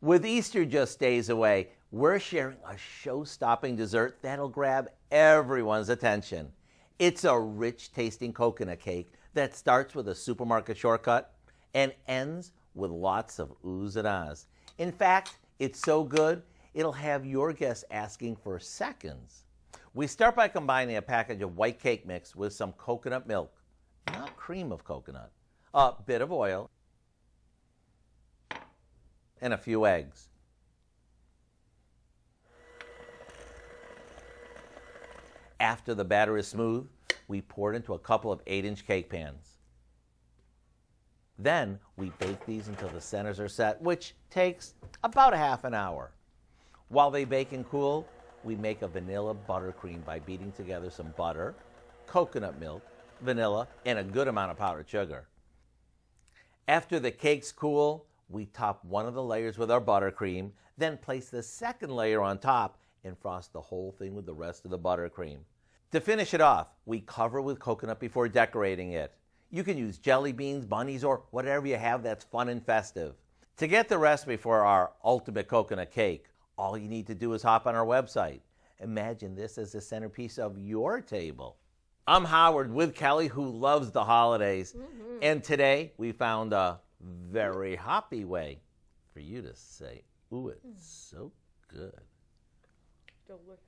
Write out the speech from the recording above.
With Easter just days away, we're sharing a show-stopping dessert that'll grab everyone's attention. It's a rich-tasting coconut cake that starts with a supermarket shortcut and ends with lots of oohs and ahs. In fact, it's so good, it'll have your guests asking for seconds. We start by combining a package of white cake mix with some coconut milk, not cream of coconut, a bit of oil, and a few eggs. After the batter is smooth, we pour it into a couple of 8-inch cake pans. Then we bake these until the centers are set, which takes about a half an hour. While they bake and cool, we make a vanilla buttercream by beating together some butter, coconut milk, vanilla, and a good amount of powdered sugar. After the cakes cool, we top one of the layers with our buttercream, then place the second layer on top and frost the whole thing with the rest of the buttercream. To finish it off, we cover with coconut before decorating it. You can use jelly beans, bunnies, or whatever you have that's fun and festive. To get the recipe for our ultimate coconut cake, all you need to do is hop on our website. Imagine this as the centerpiece of your table. I'm Howard with Kelly, who loves the holidays. And today we found a very hoppy way for you to say, ooh, it's so good. Delicious.